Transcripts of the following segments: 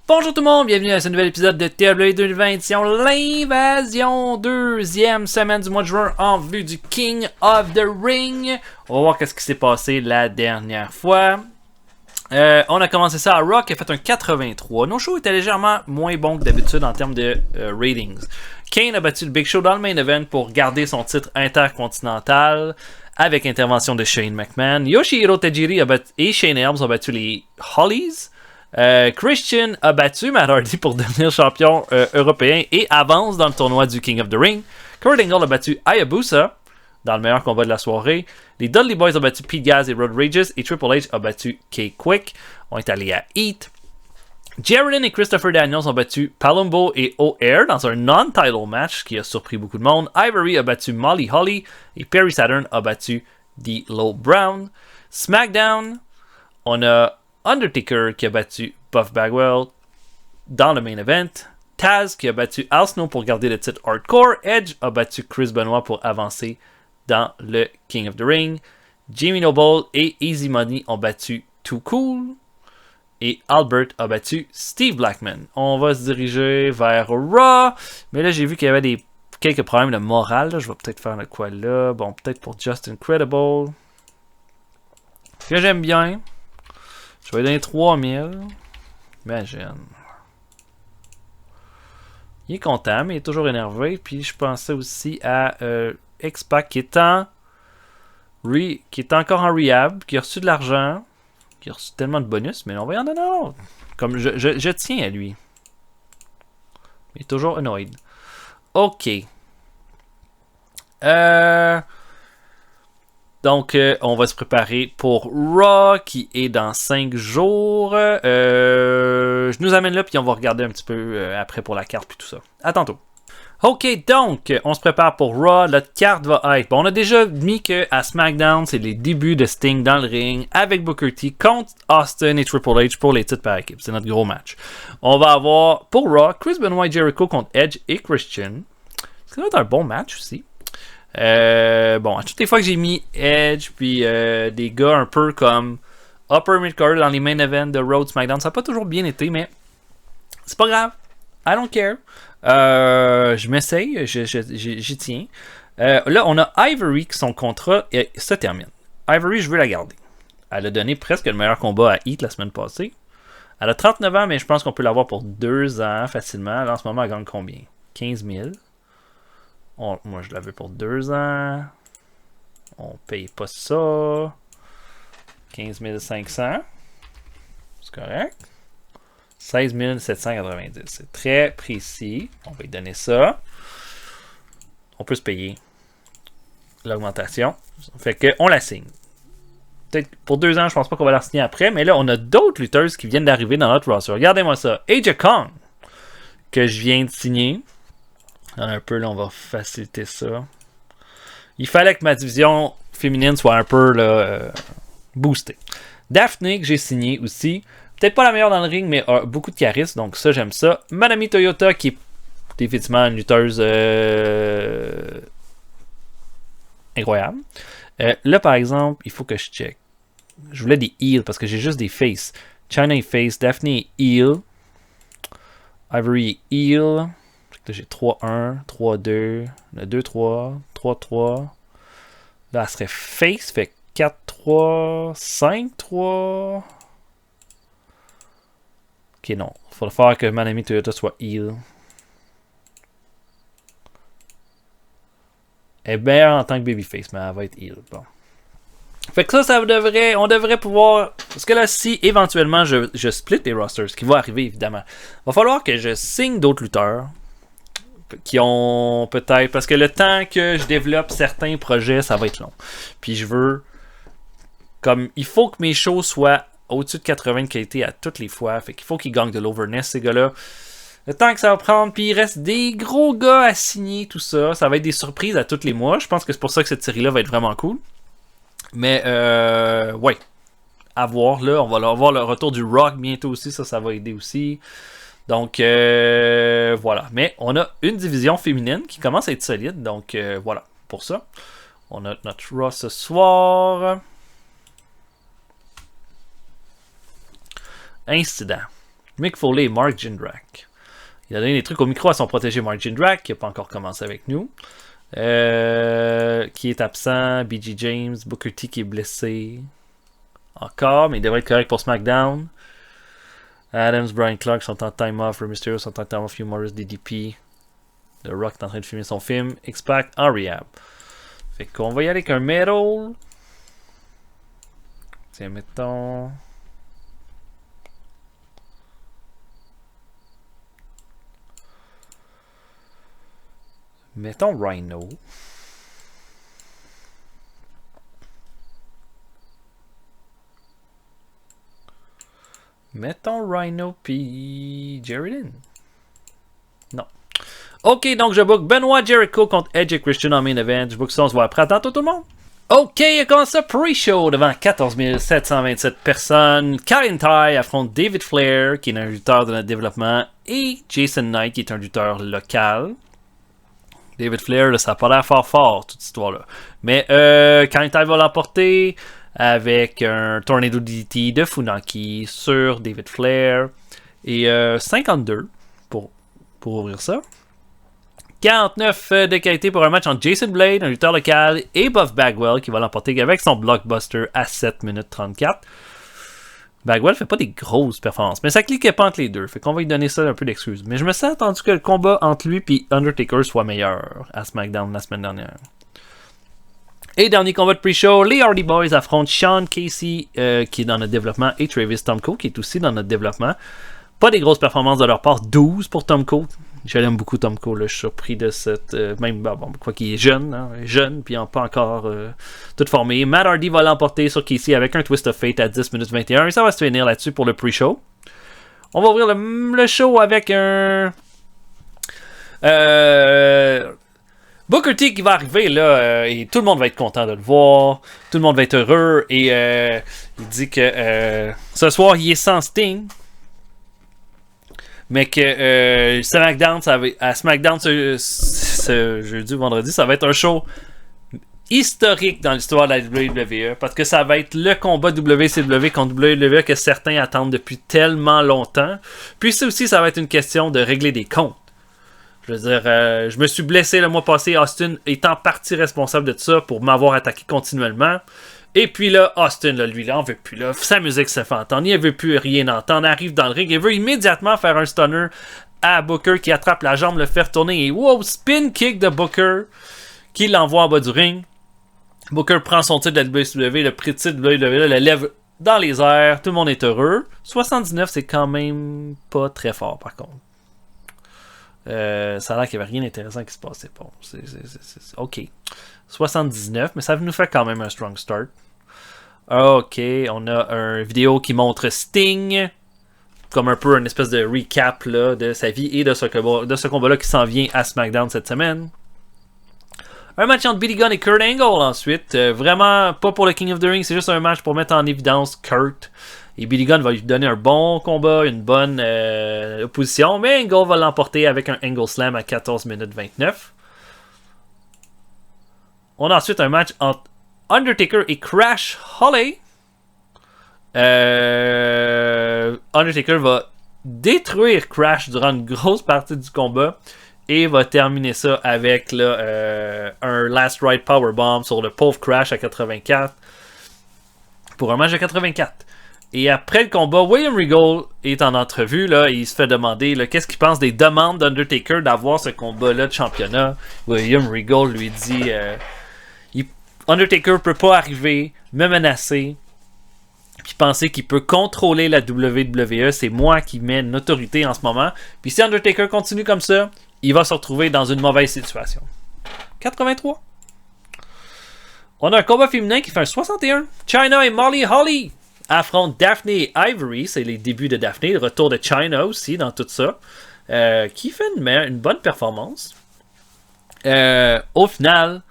Bonjour tout le monde, bienvenue à ce nouvel épisode de TLA 2020, l'invasion, deuxième semaine du mois de juin en vue du King of the Ring. On va voir qu'est-ce qui s'est passé la dernière fois. On a commencé ça à Raw qui a fait un 83. Nos shows étaient légèrement moins bons que d'habitude en termes de ratings. Kane a battu le Big Show dans le main event pour garder son titre intercontinental avec intervention de Shane McMahon. Yoshihiro Tajiri et Shane Helms ont battu les Hollies. Christian a battu Matt Hardy pour devenir champion européen et avance dans le tournoi du King of the Ring. Kurt Angle a battu Hayabusa dans le meilleur combat de la soirée. Les Dudley Boys ont battu Pete Gas et Road Rages et Triple H a battu K-Quick. On est allé à Heat. Jaredin et Christopher Daniels ont battu Palumbo et O'Hare dans un non-title match qui a surpris beaucoup de monde. Ivory a battu Molly Holly et Perry Saturn a battu D'Lo Brown. SmackDown, on a Undertaker qui a battu Buff Bagwell dans le main event. Taz qui a battu Al Snow pour garder le titre Hardcore. Edge a battu Chris Benoit pour avancer dans le King of the Ring. Jimmy Noble et Easy Money ont battu Too Cool. Et Albert a battu Steve Blackman. On va se diriger vers Raw. Mais là, j'ai vu qu'il y avait quelques problèmes de morale. Là. Je vais peut-être faire le quoi là. Bon, peut-être pour Just Incredible. Que j'aime bien. Je vais lui donner 3000. Imagine. Il est content, mais il est toujours énervé. Puis je pensais aussi à X-Pac qui est encore en rehab, qui a reçu de l'argent, qui a reçu tellement de bonus, mais on va y en donner un autre. Comme je tiens à lui. Il est toujours annoyed. Ok. Donc, on va se préparer pour Raw, qui est dans 5 jours. Je nous amène là, puis on va regarder un petit peu après pour la carte, puis tout ça. À tantôt. Ok, donc, on se prépare pour Raw. Notre carte va être... Bon, on a déjà mis qu'à SmackDown, c'est les débuts de Sting dans le ring, avec Booker T contre Austin et Triple H pour les titres par équipe. C'est notre gros match. On va avoir, pour Raw, Chris Benoit et Jericho contre Edge et Christian. Ça va être un bon match aussi. Bon, à toutes les fois que j'ai mis Edge puis des gars un peu comme Upper Midcard dans les main events de Raw SmackDown, ça n'a pas toujours bien été, mais c'est pas grave. I don't care. Je m'essaye, j'y tiens. Là, on a Ivory qui son contrat se termine. Ivory, je veux la garder. Elle a donné presque le meilleur combat à Heat la semaine passée. Elle a 39 ans, mais je pense qu'on peut l'avoir pour 2 ans facilement. Là, en ce moment, elle gagne combien? 15 000. Moi, je l'avais pour 2 ans. On paye pas ça. 15 500. C'est correct. 16 790. C'est très précis. On va lui donner ça. On peut se payer l'augmentation. Fait qu'on la signe. Peut-être pour 2 ans, je pense pas qu'on va la signer après. Mais là, on a d'autres lutteuses qui viennent d'arriver dans notre roster. Regardez-moi ça. AJ Kong, que je viens de signer. Un peu, là, on va faciliter ça. Il fallait que ma division féminine soit un peu là, boostée. Daphne, que j'ai signé aussi. Peut-être pas la meilleure dans le ring, mais beaucoup de charisme. Donc ça, j'aime ça. Manami Toyota, qui est effectivement une lutteuse incroyable. Là, par exemple, il faut que je check. Je voulais des heals parce que j'ai juste des face. China est face. Daphne est heal. Ivory est heal. Là, j'ai 3-1, 3-2, 2-3, 3-3. Là, elle serait face, fait 4-3, 5-3. Ok, non. Il faudra faire que Manami Toyota soit heal. Elle est meilleure en tant que babyface, mais elle va être heal. Bon. Fait que ça on devrait pouvoir... Parce que là, si éventuellement je split les rosters, ce qui va arriver évidemment, il va falloir que je signe d'autres lutteurs. Qui ont peut-être... Parce que le temps que je développe certains projets, ça va être long. Puis je veux... Comme... Il faut que mes shows soient au-dessus de 80 de qualité à toutes les fois. Fait qu'il faut qu'ils gagnent de l'overness, ces gars-là. Le temps que ça va prendre, puis il reste des gros gars à signer, tout ça. Ça va être des surprises à tous les mois. Je pense que c'est pour ça que cette série-là va être vraiment cool. Mais, ouais. À voir, là. On va avoir le retour du Rock bientôt aussi. Ça va aider aussi. Donc, voilà. Mais on a une division féminine qui commence à être solide. Donc, voilà. Pour ça, on a notre Raw ce soir. Incident. Mick Foley et Mark Jindrak. Il a donné des trucs au micro à son protégé Mark Jindrak, qui n'a pas encore commencé avec nous. Qui est absent. B.G. James. Booker T qui est blessé. Encore, mais il devrait être correct pour SmackDown. Adams, Brian Clark sont en time-off. Rey Mysterio sont en time-off. Hugh Morris, DDP. The Rock est en train de filmer son film. X-Pac en rehab. Fait qu'on va y aller avec un medal. Tiens, mettons... Mettons Rhino. Mettons Rhino puis Jerry Lynn. Non. Ok, donc je book Benoit Jericho contre Edge et Christian en main event. Je book ça, on se voit après. Attends tout le monde. Ok, il commence ça pre-show devant 14 727 personnes. Kyle Tai affronte David Flair, qui est un lutteur de notre développement, et Jason Knight, qui est un lutteur local. David Flair, là, ça n'a pas l'air fort, toute cette histoire-là. Mais Kyle Tai va l'emporter avec un Tornado DDT de Funaki sur David Flair. Et 52 pour ouvrir ça. 49 de qualité pour un match entre Jason Blade, un lutteur local, et Buff Bagwell qui va l'emporter avec son blockbuster à 7 minutes 34. Bagwell fait pas des grosses performances, mais ça cliquait pas entre les deux, fait qu'on va lui donner ça un peu d'excuse. Mais je me suis attendu que le combat entre lui et Undertaker soit meilleur à SmackDown la semaine dernière. Et dernier combat de pre-show, les Hardy Boys affrontent Sean Casey qui est dans notre développement et Travis Tomko qui est aussi dans notre développement. Pas des grosses performances de leur part, 12 pour Tomko. Je l'aime beaucoup Tomko, là. Je suis surpris de cette... quoi qu'il est jeune, hein, jeune, puis pas encore tout formé. Matt Hardy va l'emporter sur Casey avec un Twist of Fate à 10 minutes 21. Et ça va se finir là-dessus pour le pre-show. On va ouvrir le show avec un... Booker T qui va arriver là, et tout le monde va être content de le voir. Tout le monde va être heureux. Et il dit que ce soir, il est sans Sting. Mais que SmackDown, à SmackDown ce jeudi ou vendredi, ça va être un show historique dans l'histoire de la WWE. Parce que ça va être le combat WCW contre WWE que certains attendent depuis tellement longtemps. Puis aussi, ça va être une question de régler des comptes. Je veux dire, je me suis blessé le mois passé. Austin est en partie responsable de ça pour m'avoir attaqué continuellement. Et puis là, Austin, là, lui, il en veut plus. Là. Sa musique se fait entendre. Il ne veut plus rien entendre. Il arrive dans le ring. Il veut immédiatement faire un stunner à Booker qui attrape la jambe, le fait retourner. Et wow, spin kick de Booker qui l'envoie en bas du ring. Booker prend son titre de la WCW, le prix de titre de la WWE, le lève dans les airs. Tout le monde est heureux. 79, c'est quand même pas très fort, par contre. Ça a l'air qu'il n'y avait rien d'intéressant qui se passait. Bon, c'est OK. 79, mais ça nous fait quand même un strong start. OK, on a une vidéo qui montre Sting, comme un peu une espèce de recap là, de sa vie et de ce combat-là qui s'en vient à SmackDown cette semaine. Un match entre Billy Gunn et Kurt Angle ensuite. Vraiment pas pour le King of the Ring, c'est juste un match pour mettre en évidence Kurt. Et Billy Gunn va lui donner un bon combat, une bonne opposition. Mais Angle va l'emporter avec un Angle Slam à 14 minutes 29. On a ensuite un match entre Undertaker et Crash Holly. Undertaker va détruire Crash durant une grosse partie du combat. Et va terminer ça avec là, un Last Ride Powerbomb sur le pauvre Crash à 84. Pour un match de 84. Et après le combat, William Regal est en entrevue. Là, et il se fait demander là, qu'est-ce qu'il pense des demandes d'Undertaker d'avoir ce combat-là de championnat. William Regal lui dit Undertaker peut pas arriver, me menacer, puis penser qu'il peut contrôler la WWE. C'est moi qui mets une autorité en ce moment. Puis si Undertaker continue comme ça, il va se retrouver dans une mauvaise situation. 83. On a un combat féminin qui fait un 61. Chyna et Molly Holly affrontent Daphne et Ivory. C'est les débuts de Daphne. Le retour de Chyna aussi dans tout ça. Qui fait une bonne performance. Au final,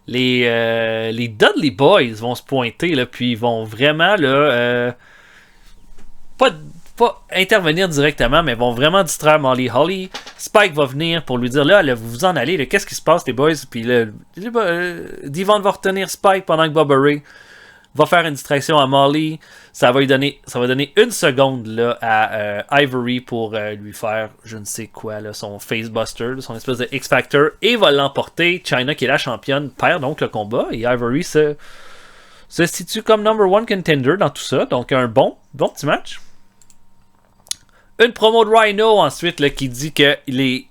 les Dudley Boys vont se pointer. Là, puis ils vont vraiment là, pas intervenir directement, mais vont vraiment distraire Molly Holly. Spike va venir pour lui dire là vous vous en allez, là, qu'est-ce qui se passe les boys? Puis là, Devon va retenir Spike pendant que Bubba Ray va faire une distraction à Molly. Ça va donner 1 seconde là, à Ivory pour lui faire je ne sais quoi, là, son facebuster, son espèce de X-Factor, et va l'emporter. Chyna, qui est la championne, perd donc le combat, et Ivory se situe comme #1 contender dans tout ça. Donc un bon petit match. Une promo de Rhino ensuite là, qui dit qu'il est,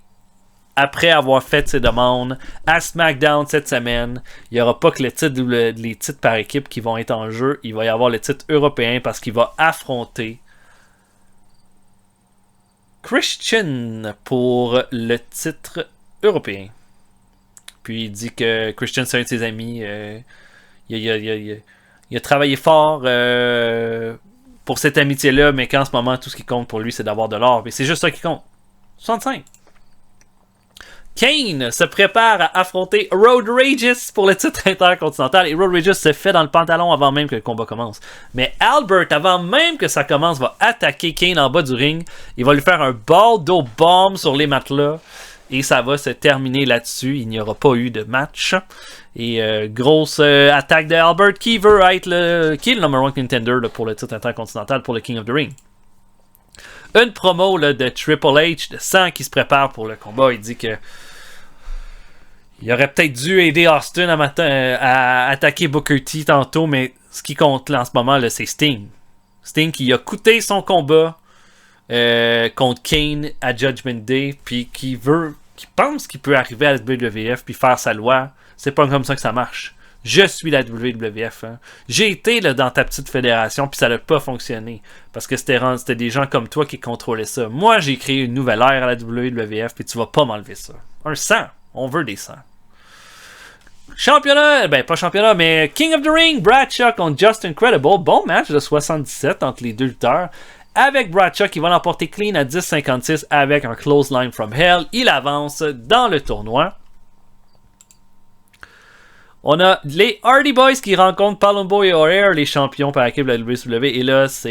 après avoir fait ses demandes à SmackDown cette semaine, il n'y aura pas que les titres par équipe qui vont être en jeu. Il va y avoir le titre européen parce qu'il va affronter Christian pour le titre européen. Puis il dit que Christian, c'est un de ses amis. Il a travaillé fort pour cette amitié-là, mais qu'en ce moment, tout ce qui compte pour lui, c'est d'avoir de l'or. Et c'est juste ça qui compte. 65. Kane se prépare à affronter Road Rages pour le titre intercontinental. Et Road Rages se fait dans le pantalon avant même que le combat commence. Mais Albert, avant même que ça commence, va attaquer Kane en bas du ring. Il va lui faire un baldo bomb sur les matelas. Et ça va se terminer là-dessus. Il n'y aura pas eu de match. Et grosse attaque d'Albert qui veut être qui est le #1 contender là, pour le titre intercontinental pour le King of the Ring. Une promo là, de Triple H de sang qui se prépare pour le combat. Il dit que il aurait peut-être dû aider Austin à attaquer Booker T tantôt, mais ce qui compte là, en ce moment, là, c'est Sting. Sting qui a coûté son combat contre Kane à Judgment Day, puis qui pense qu'il peut arriver à la WWF puis faire sa loi. C'est pas comme ça que ça marche. Je suis la WWF. Hein. J'ai été là, dans ta petite fédération, puis ça n'a pas fonctionné. Parce que c'était des gens comme toi qui contrôlaient ça. Moi, j'ai créé une nouvelle ère à la WWF, puis tu vas pas m'enlever ça. Un sang. On veut des sangs. Championnat, pas championnat, mais King of the Ring, Bradshaw contre Just Incredible. Bon match de 77 entre les deux lutteurs. Avec Bradshaw qui va l'emporter clean à 10-56 avec un close line from hell. Il avance dans le tournoi. On a les Hardy Boys qui rencontrent Palumbo et O'Haire, les champions par équipe de la WCW. Et là, ça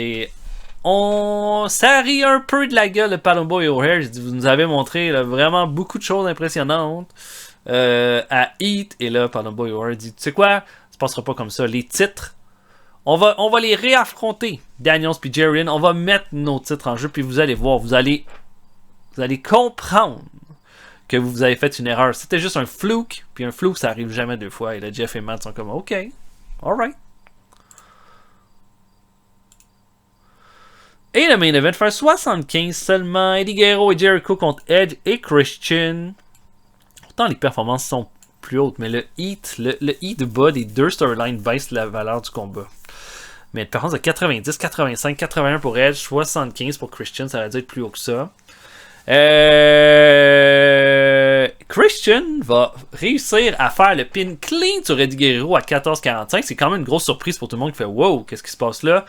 rit un peu de la gueule de Palumbo et O'Haire. Vous nous avez montré là, vraiment beaucoup de choses impressionnantes à Heat. Et là, Palumbo et O'Haire dit, tu sais quoi, ça se passera pas comme ça. Les titres, on va les réaffronter. Daniels puis Jerry Lynn, on va mettre nos titres en jeu. Puis vous allez voir, vous allez comprendre que vous avez fait une erreur. C'était juste un fluke, puis un fluke, ça arrive jamais 2 fois. Et là, Jeff et Matt sont comme, OK, alright. Et le main event fait un 75 seulement. Eddie Guerrero et Jericho contre Edge et Christian. Pourtant, les performances sont plus hautes, mais le heat bas des deux storylines baisse la valeur du combat. Mais une performance de 90, 85, 81 pour Edge, 75 pour Christian, ça aurait dû être plus haut que ça. Christian va réussir à faire le pin clean sur Eddie Guerrero à 14-45. C'est quand même une grosse surprise pour tout le monde qui fait wow, qu'est-ce qui se passe là?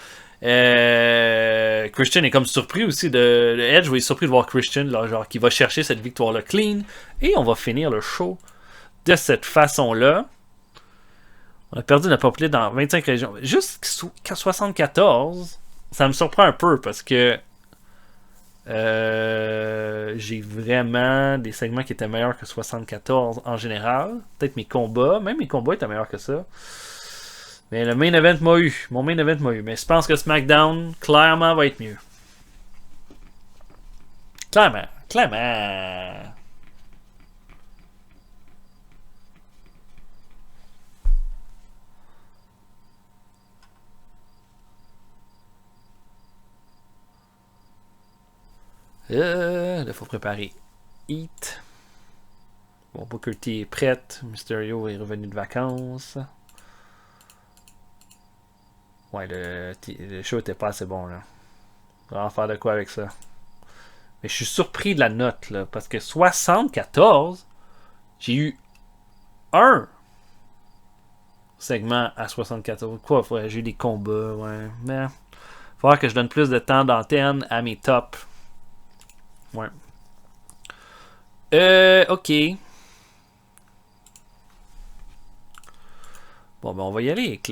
Christian est comme surpris aussi de Edge. Va être surpris de voir Christian là, genre, qui va chercher cette victoire là clean. Et on va finir le show de cette façon là. On a perdu notre population dans 25 régions. Jusqu'à 74, ça me surprend un peu parce que j'ai vraiment des segments qui étaient meilleurs que 74 en général. Peut-être même mes combats étaient meilleurs que ça. Mais le main event m'a eu. Mon main event m'a eu. Mais je pense que SmackDown, clairement, va être mieux. Clairement. Là, il faut préparer Heat. Bon, Booker T est prête. Mysterio est revenu de vacances. Ouais, le show était pas assez bon, là. On va en faire de quoi avec ça. Mais je suis surpris de la note, là. Parce que 74, j'ai eu un segment à 74. Quoi, j'ai eu des combats, ouais. Mais il va falloir que je donne plus de temps d'antenne à mes tops. Ouais. Ok. Bon, ben on va y aller avec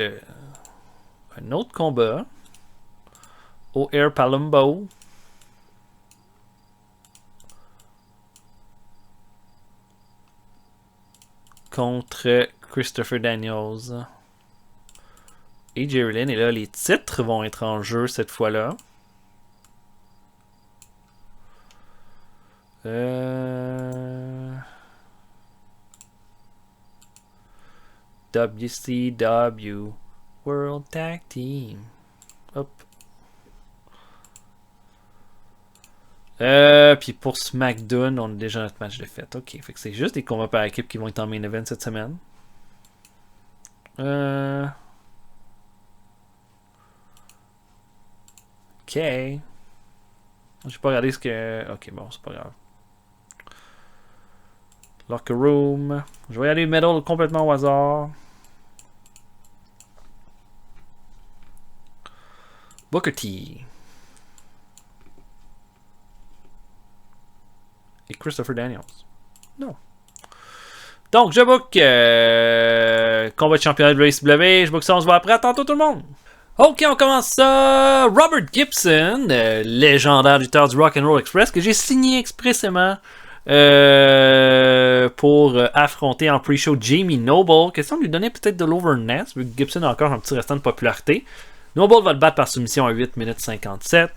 un autre combat. O'Haire Palumbo. Contre Christopher Daniels. et Jerry Lynn. Et là, les titres vont être en jeu cette fois-là. WCW World Tag Team. Hop. Puis pour SmackDown, on a déjà notre match de fête. Ok, fait que c'est juste des combats par équipe qui vont être en main event cette semaine. Ok. J'ai pas regardé ce que... Ok, bon, c'est pas grave. Locker Room. Je vais y aller Metal complètement au hasard. Booker T. Et Christopher Daniels. Non. Donc, je book combat de championnat de WCW. Je book ça, on se voit après. À tantôt tout le monde. Ok, on commence ça. Robert Gibson, légendaire lutteur du Rock'n'Roll Express, que j'ai signé expressément pour affronter en pre-show Jamie Noble. Question de lui donner peut-être de l'overness, vu que Gibson a encore un petit restant de popularité. Noble va le battre par soumission à 8 minutes 57.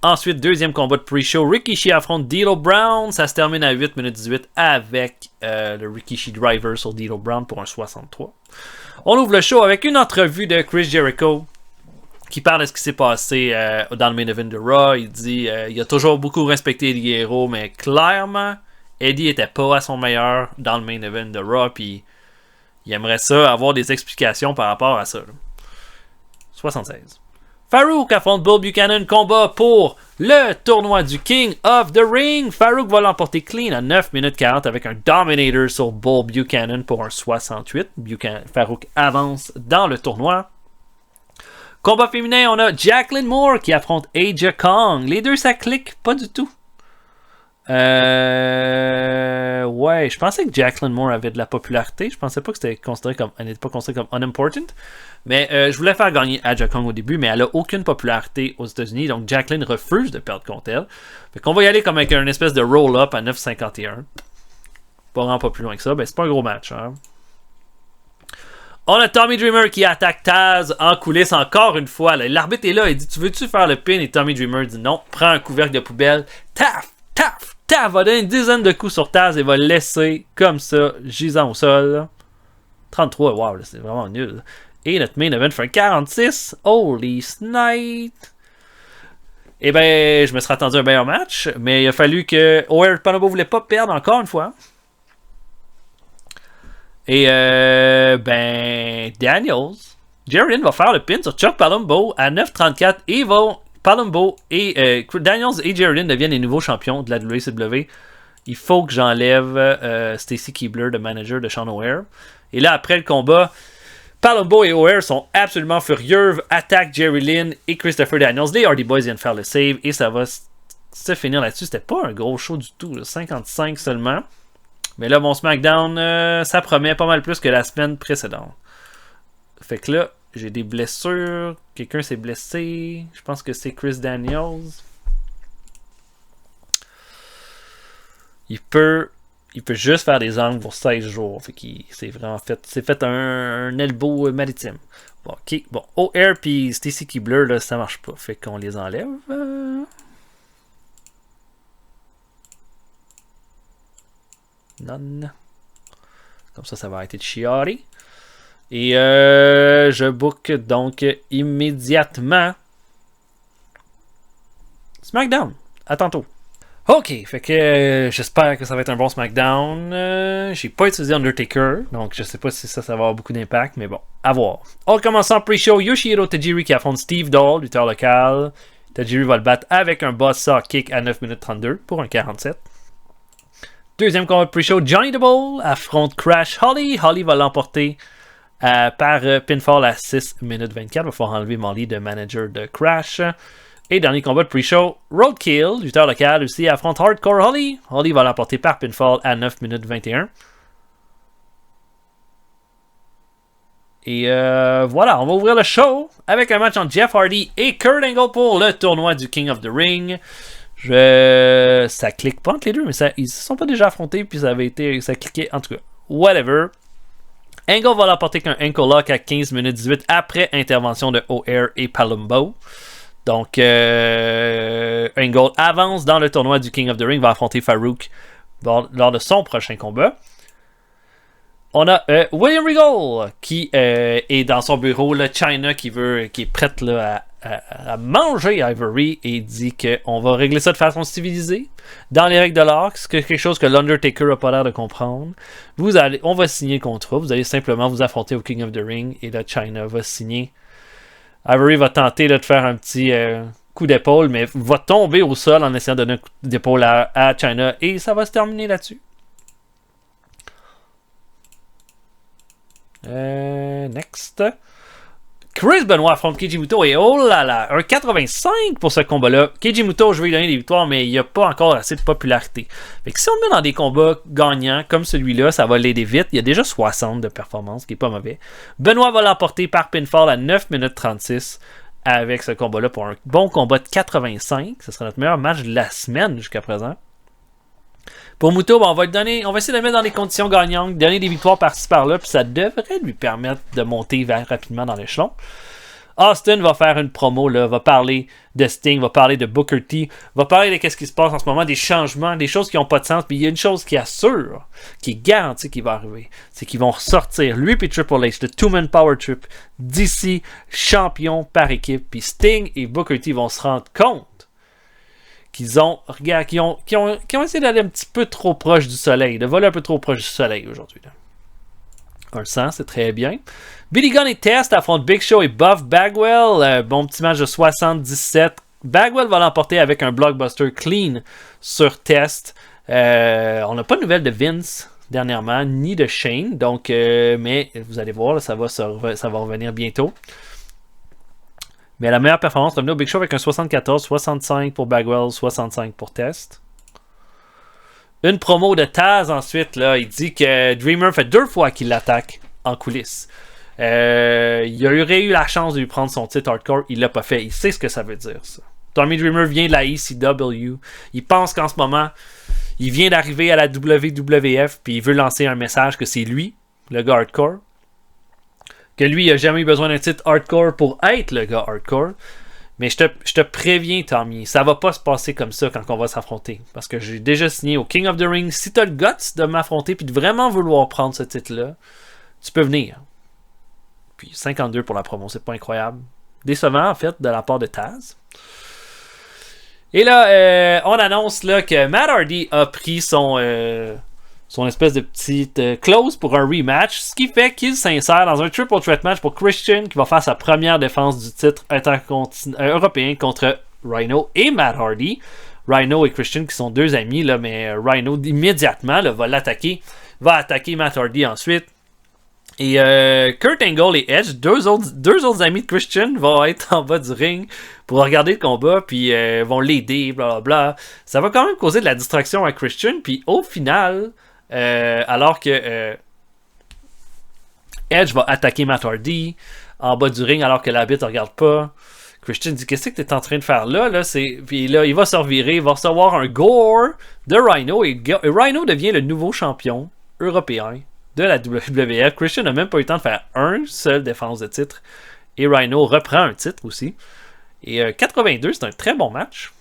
Ensuite, deuxième combat de pre-show, Rikishi affronte D'Lo Brown. Ça se termine à 8 minutes 18 avec le Rikishi Driver sur D'Lo Brown pour un 63. On ouvre le show avec une entrevue de Chris Jericho qui parle de ce qui s'est passé dans le main event de Raw. Il dit il a toujours beaucoup respecté Eddie Guerrero, mais clairement, Eddie était pas à son meilleur dans le main event de Raw. Puis il aimerait ça avoir des explications par rapport à ça. Là. 76. Farouk affronte Bull Buchanan, combat pour le tournoi du King of the Ring. Farouk va l'emporter clean à 9 minutes 40 avec un Dominator sur Bull Buchanan pour un 68. Farouk avance dans le tournoi. Combat féminin, on a Jacqueline Moore qui affronte Aja Kong. Les deux, ça clique pas du tout. Ouais, je pensais que Jacqueline Moore avait de la popularité. Je pensais pas que c'était considéré comme, elle n'était pas considérée comme unimportant. Mais je voulais faire gagner Aja Kong au début, mais elle a aucune popularité aux États-Unis, donc Jacqueline refuse de perdre contre elle. Fait qu'on va y aller comme avec une espèce de roll-up à 9,51. Pas vraiment pas plus loin que ça, ben c'est pas un gros match. Hein. On a Tommy Dreamer qui attaque Taz en coulisses encore une fois. L'arbitre est là, il dit tu veux-tu faire le pin? Et Tommy Dreamer dit non, prends un couvercle de poubelle, taf, taf, taf, va donner une dizaine de coups sur Taz et va le laisser comme ça, gisant au sol. 33, wow, là, c'est vraiment nul. Et notre main event fait un 46. Holy snipe! Eh ben, je me serais attendu à un meilleur match, mais il a fallu que O'Haire Palumbo voulait pas perdre encore une fois. Et Daniels, Jerry Lynn va faire le pin sur Chuck Palumbo à 9,34 et Palumbo et Daniels et Jerry Lynn deviennent les nouveaux champions de la WCW. Il faut que j'enlève Stacy Keibler, le manager de Sean O'Haire. Et là, après le combat, Palumbo et O'Haire sont absolument furieux, attaquent Jerry Lynn et Christopher Daniels. Les Hardy Boys viennent faire le save et ça va se finir là-dessus. C'était pas un gros show du tout, là, 55 seulement. Mais là, mon SmackDown, ça promet pas mal plus que la semaine précédente. Fait que là, j'ai des blessures. Quelqu'un s'est blessé. Je pense que c'est Chris Daniels. Il peut juste faire des angles pour 16 jours. Fait qu'il s'est vraiment fait un elbow maritime. Bon, ok. Bon, O'Haire puis Stacy Keibler, là, ça marche pas. Fait qu'on les enlève. Non. Comme ça va arrêter de chialer. Et je book donc immédiatement SmackDown. À tantôt. Ok, fait que j'espère que ça va être un bon SmackDown. J'ai pas utilisé Undertaker, donc je sais pas si ça va avoir beaucoup d'impact, mais bon, à voir. On commence en pre-show. Yoshihiro Tajiri qui affronte Steve Doll, lutteur local. Tajiri va le battre avec un buzzsaw kick à 9 minutes 32 pour un 47. Deuxième combat de pre-show, Johnny the Bull affronte Crash Holly. Holly va l'emporter par pinfall à 6 minutes 24. Il va falloir enlever Molly de manager de Crash. Et dernier combat de pre-show, Roadkill, lutteur local aussi, affronte Hardcore Holly. Holly va l'emporter par pinfall à 9 minutes 21. Et voilà, on va ouvrir le show avec un match entre Jeff Hardy et Kurt Angle pour le tournoi du King of the Ring. Ça clique pas entre les deux, mais ils se sont pas déjà affrontés, puis ça cliquait, en tout cas, whatever. Angle va l'emporter qu'un ankle lock à 15 minutes 18 après intervention de O'Hare et Palumbo. Donc, Angle avance dans le tournoi du King of the Ring, va affronter Farouk lors de son prochain combat. On a William Regal qui est dans son bureau, là, Chyna qui est prête là, à manger Ivory et dit qu'on va régler ça de façon civilisée dans les règles de l'art, c'est quelque chose que l'Undertaker n'a pas l'air de comprendre. On va signer le contrat, vous allez simplement vous affronter au King of the Ring et là Chyna va signer. Ivory va tenter là, de faire un petit coup d'épaule, mais va tomber au sol en essayant de donner un coup d'épaule à Chyna et ça va se terminer là-dessus. Next. Chris Benoit affronte Keiji Muto et oh là là, un 85 pour ce combat-là. Keiji Muto, je vais lui donner des victoires, mais il n'y a pas encore assez de popularité. Fait que si on le met dans des combats gagnants comme celui-là, ça va l'aider vite. Il y a déjà 60 de performance, ce qui n'est pas mauvais. Benoit va l'emporter par pinfall à 9 minutes 36 avec ce combat-là pour un bon combat de 85. Ce sera notre meilleur match de la semaine jusqu'à présent. Pour Muto, on va essayer de le mettre dans des conditions gagnantes, donner des victoires par-ci par-là, puis ça devrait lui permettre de monter rapidement dans l'échelon. Austin va faire une promo, là, va parler de Sting, va parler de Booker T, va parler de ce qui se passe en ce moment, des changements, des choses qui n'ont pas de sens, puis il y a une chose qui assure, qui est garantie qu'il va arriver, c'est qu'ils vont ressortir, lui et Triple H, le Two-Man Power Trip, d'ici, champion par équipe, puis Sting et Booker T vont se rendre compte qu'ils ont essayé d'aller un petit peu trop proche du soleil, de voler un peu trop proche du soleil aujourd'hui. Un 100, c'est très bien. Billy Gunn et Test affrontent Big Show et Buff Bagwell. Bon petit match de 77. Bagwell va l'emporter avec un blockbuster clean sur Test. On n'a pas de nouvelles de Vince dernièrement, ni de Shane. Donc, mais vous allez voir, là, ça va revenir bientôt. Mais la meilleure performance revenue au Big Show avec un 74, 65 pour Bagwell, 65 pour Test. Une promo de Taz ensuite, là, il dit que Dreamer fait 2 fois qu'il l'attaque en coulisses. Il aurait eu la chance de lui prendre son titre hardcore, il l'a pas fait. Il sait ce que ça veut dire, ça. Tommy Dreamer vient de la ECW. Il pense qu'en ce moment, il vient d'arriver à la WWF, puis il veut lancer un message que c'est lui, le gars hardcore. Que lui, il n'a jamais eu besoin d'un titre hardcore pour être le gars hardcore. Mais je te préviens, Tommy, ça va pas se passer comme ça quand on va s'affronter. Parce que j'ai déjà signé au King of the Ring. Si tu as le guts de m'affronter puis de vraiment vouloir prendre ce titre-là, tu peux venir. Puis 52 pour la promo, c'est pas incroyable. Décevant, en fait, de la part de Taz. Et là, on annonce là, que Matt Hardy a pris son espèce de petite clause pour un rematch, ce qui fait qu'il s'insère dans un triple threat match pour Christian qui va faire sa première défense du titre européen contre Rhino et Matt Hardy. Rhino et Christian qui sont deux amis, là, mais Rhino immédiatement là, va attaquer Matt Hardy ensuite. Et Kurt Angle et Edge, deux autres amis de Christian, vont être en bas du ring pour regarder le combat, puis vont l'aider, blablabla. Ça va quand même causer de la distraction à Christian, puis au final, alors que Edge va attaquer Matt Hardy en bas du ring alors que l'arbitre ne regarde pas, Christian dit qu'est-ce que tu es en train de faire là? Puis là, il va se revirer, il va recevoir un gore de Rhino et Rhino devient le nouveau champion européen de la WWF. Christian n'a même pas eu le temps de faire un seul défense de titre. Et Rhino reprend un titre aussi. Et 82, c'est un très bon match.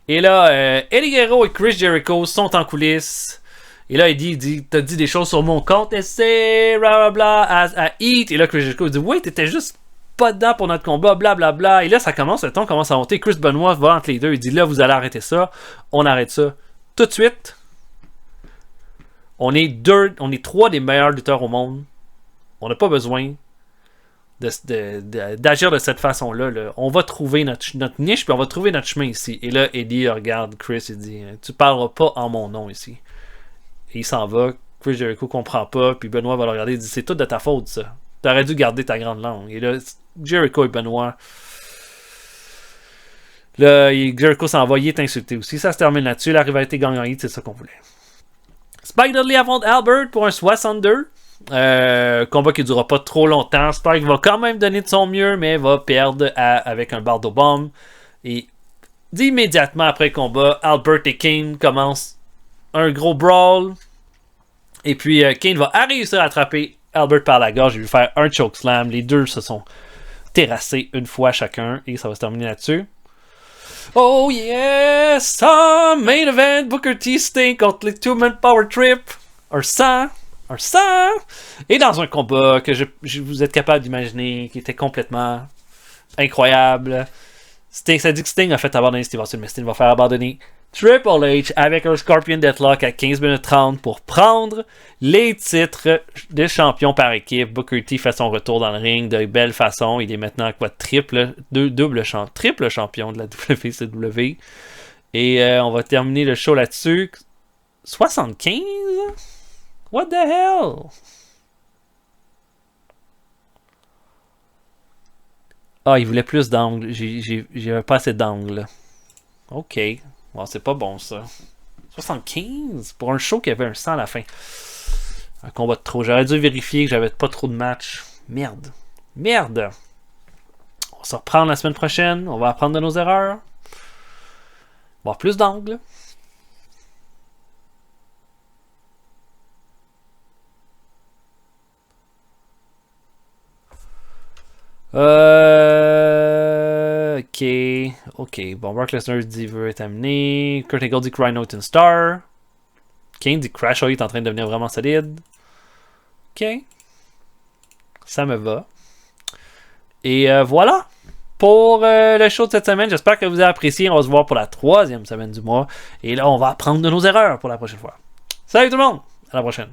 Et là, Eddie Guerrero et Chris Jericho sont en coulisses. Et là, il dit t'as dit des choses sur mon compte, essai, blablabla, à Heat. Et là, Chris Jericho dit ouais, t'étais juste pas dedans pour notre combat, blablabla. Et là, le ton commence à monter. Chris Benoit va entre les deux. Il dit là, vous allez arrêter ça. On arrête ça tout de suite. On est 3 des meilleurs lutteurs au monde. On n'a pas besoin d'agir de cette façon-là. Là. On va trouver notre niche, puis on va trouver notre chemin ici. Et là, Eddie regarde Chris et dit tu parleras pas en mon nom ici. Et il s'en va. Chris Jericho comprend pas, puis Benoit va le regarder et dit c'est tout de ta faute, ça. T'aurais dû garder ta grande langue. Et là, Jericho et Benoit. Là, Jericho s'en va, il est insulté aussi. Ça se termine là-dessus. La rivalité gagnante, c'est ça qu'on voulait. Spike Dudley affronte Albert pour un 62. Combat qui ne durera pas trop longtemps. Spike va quand même donner de son mieux, mais va perdre avec un bardo bomb. Et immédiatement après le combat, Albert et Kane commencent un gros brawl. Et puis Kane va réussir à attraper Albert par la gorge et lui faire un chokeslam. Les deux se sont terrassés une fois chacun et ça va se terminer là-dessus. Oh yes! Main event, Booker T Sting contre les Two-Man Power Trip. Un sang! Et dans un combat que vous êtes capable d'imaginer, qui était complètement incroyable. Sting, ça dit que Sting a fait abandonner Steve Austin, mais Sting va faire abandonner Triple H avec un Scorpion Deathlock à 15 minutes 30 pour prendre les titres de champion par équipe. Booker T fait son retour dans le ring de belle façon. Il est maintenant quoi, triple champion de la WCW. Et on va terminer le show là-dessus. 75? What the hell? Ah, il voulait plus d'angles. J'avais pas assez d'angles. Ok. Bon, c'est pas bon ça. 75? Pour un show qui avait un 100 à la fin. Un combat de trop. J'aurais dû vérifier que j'avais pas trop de matchs. Merde. On va se reprendre la semaine prochaine. On va apprendre de nos erreurs. On va avoir plus d'angles. Ok. Bon, Brock Lesnar dit veut être amené. Kurt Angle dit Rhino est une star. Kane dit Crash est en train de devenir vraiment solide. Ok. Ça me va. Et voilà. Pour le show de cette semaine. J'espère que vous avez apprécié. On va se voir pour la 3e semaine du mois. Et là, on va apprendre de nos erreurs pour la prochaine fois. Salut tout le monde. À la prochaine.